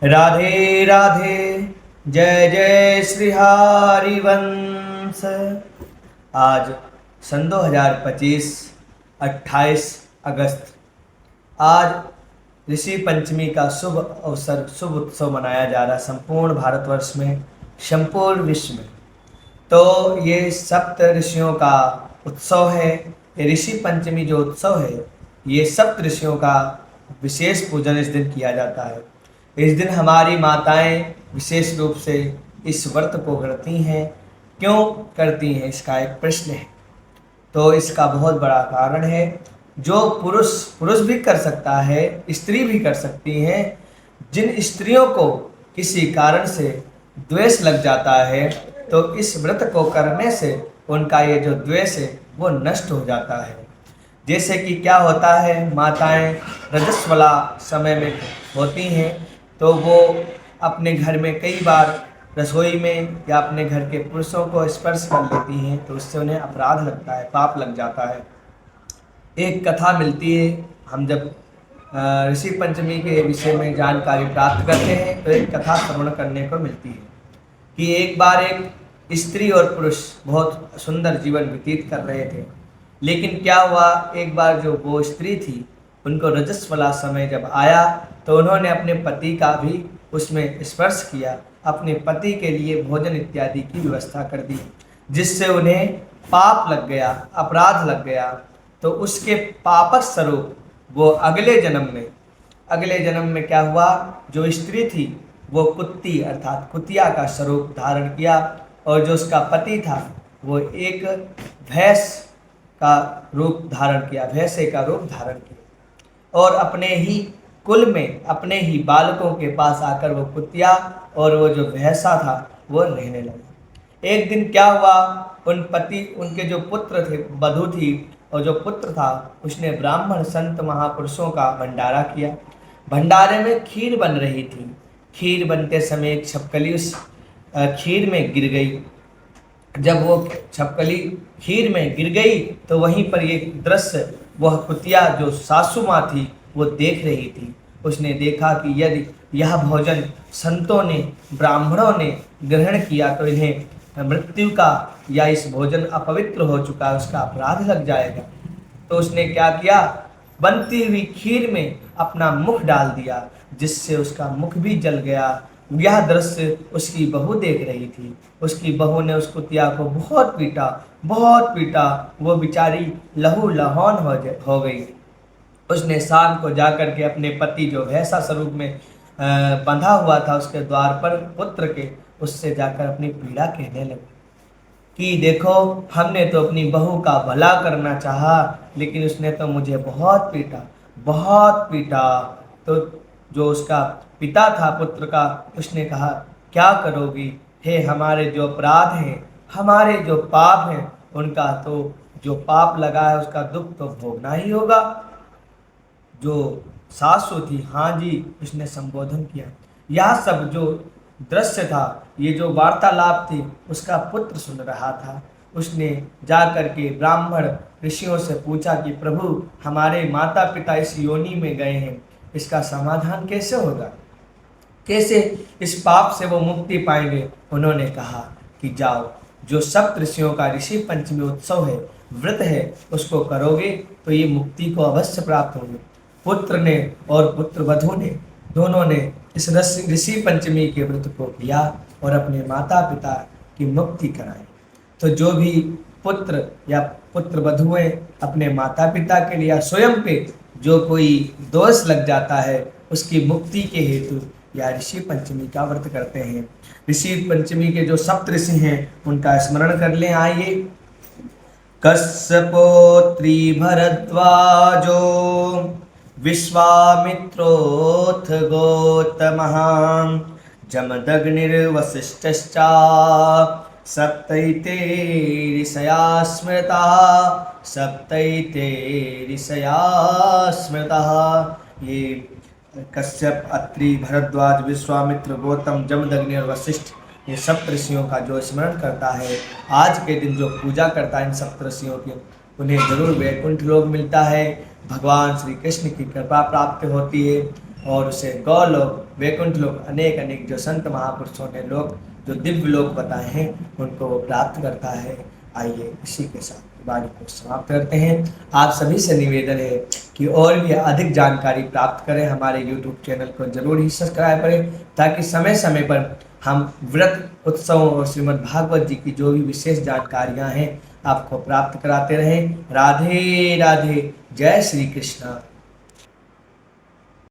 राधे राधे। जय जय श्री हरिवंश। आज सन 2025 28 अगस्त। आज ऋषि पंचमी का शुभ अवसर, शुभ उत्सव मनाया जा रहा है संपूर्ण भारतवर्ष में, संपूर्ण विश्व में। तो ये सप्त ऋषियों का उत्सव है। ये ऋषि पंचमी जो उत्सव है, ये सप्त ऋषियों का विशेष पूजन इस दिन किया जाता है। इस दिन हमारी माताएं विशेष रूप से इस व्रत को करती हैं। क्यों करती हैं, इसका एक प्रश्न है। तो इसका बहुत बड़ा कारण है। जो पुरुष भी कर सकता है, स्त्री भी कर सकती हैं। जिन स्त्रियों को किसी कारण से द्वेष लग जाता है, तो इस व्रत को करने से उनका ये जो द्वेष है वो नष्ट हो जाता है। जैसे कि क्या होता है, माताएं रजस्वला समय में होती हैं, तो वो अपने घर में कई बार रसोई में या अपने घर के पुरुषों को स्पर्श कर लेती हैं, तो उससे उन्हें अपराध लगता है, पाप लग जाता है। एक कथा मिलती है। हम जब ऋषि पंचमी के विषय में जानकारी प्राप्त करते हैं, तो एक कथा श्रवण करने को मिलती है कि एक बार एक स्त्री और पुरुष बहुत सुंदर जीवन व्यतीत कर रहे थे। लेकिन क्या हुआ, एक बार जो वो स्त्री थी, उनको रजस्वला समय जब आया, तो उन्होंने अपने पति का भी उसमें स्पर्श किया, अपने पति के लिए भोजन इत्यादि की व्यवस्था कर दी, जिससे उन्हें पाप लग गया, अपराध लग गया। तो उसके पापक स्वरूप वो अगले जन्म में क्या हुआ, जो स्त्री थी वो कुत्ती अर्थात कुतिया का स्वरूप धारण किया, और जो उसका पति था वो एक भैंस का रूप धारण किया, भैंसे का रूप धारण किया, और अपने ही कुल में, अपने ही बालकों के पास आकर वो कुतिया और वो जो भैंसा था वो रहने लगा। एक दिन क्या हुआ, उनके जो पुत्र थे, वधू थी, और जो पुत्र था उसने ब्राह्मण संत महापुरुषों का भंडारा किया। भंडारे में खीर बन रही थी। खीर बनते समय एक छपकली उस खीर में गिर गई। जब वो छपकली खीर में गिर गई, तो वहीं पर एक दृश्य, वह कुतिया जो सासू माँ थी वो देख रही थी। उसने देखा कि यदि यह भोजन संतों ने, ब्राह्मणों ने ग्रहण किया, तो इन्हें मृत्यु का, या इस भोजन अपवित्र हो चुका है, उसका अपराध लग जाएगा। तो उसने क्या किया, बनती हुई खीर में अपना मुख डाल दिया, जिससे उसका मुख भी जल गया। यह दृश्य उसकी बहू देख रही थी। उसकी बहू ने उस कुतिया को बहुत पीटा, बहुत पीटा। वो बेचारी लहू लहान हो गई। उसने शाम को जाकर के अपने पति जो भैंसा स्वरूप में बंधा हुआ था उसके द्वार पर पुत्र के, उससे जाकर अपनी पीड़ा कहने लगी कि देखो, हमने तो अपनी बहू का भला करना चाहा, लेकिन उसने तो मुझे बहुत पीटा, बहुत पीटा। तो जो उसका पिता था पुत्र का, उसने कहा, क्या करोगी, हे हमारे जो अपराध हैं, हमारे जो पाप हैं, उनका तो जो पाप लगा है उसका दुख तो भोगना ही होगा। जो सासू थी, हाँ जी, उसने संबोधन किया। यह सब जो दृश्य था, ये जो वार्तालाप थी, उसका पुत्र सुन रहा था। उसने जा करके ब्राह्मण ऋषियों से पूछा कि प्रभु, हमारे माता पिता इस योनि में गए हैं, इसका समाधान कैसे होगा, कैसे इस पाप से वो मुक्ति पाएंगे। उन्होंने कहा कि जाओ, जो सप्त ऋषियों का ऋषि पंचमी उत्सव है, व्रत है, उसको करोगे तो ये मुक्ति को अवश्य प्राप्त होगी। पुत्र ने और पुत्र वधू ने, दोनों ने इस ऋषि पंचमी के व्रत को किया और अपने माता पिता की मुक्ति कराई। तो जो भी पुत्र या पुत्र वधुएं अपने माता पिता के लिए या स्वयं पे जो कोई दोष लग जाता है, उसकी मुक्ति के हेतु या ऋषि पंचमी का व्रत करते हैं। ऋषि पंचमी के जो सप्त ऋषि हैं, उनका स्मरण कर लें। आइए। कश्यपोत्री भरद्वाजो विश्वामित्रोऽथ गौतमः जमदग्निर्वसिष्ठश्च सप्तैते ऋषयः स्मृतः। ये कश्यप, अत्रि, भरद्वाज, विश्वामित्र, गौतम, जमदग्नि और वशिष्ठ, ये सप्त ऋषियों का जो स्मरण करता है, आज के दिन जो पूजा करता है इन सप्त ऋषियों की, उन्हें जरूर वैकुंठ लोक मिलता है, भगवान श्री कृष्ण की कृपा प्राप्त होती है। और उसे गौलोक, वैकुंठ लोक, अनेक अनेक जो संत महापुरुषों ने लोग जो दिव्य लोक बताए हैं उनको वो प्राप्त करता है। आइए इसी के साथ वाणी को समाप्त करते हैं। आप सभी से निवेदन है कि और भी अधिक जानकारी प्राप्त करें, हमारे YouTube चैनल को जरूर ही सब्सक्राइब करें ताकि समय समय पर हम व्रत उत्सवों और श्रीमद् भागवत जी की जो भी विशेष जानकारियां हैं आपको प्राप्त कराते रहें। राधे राधे, जय श्री कृष्ण।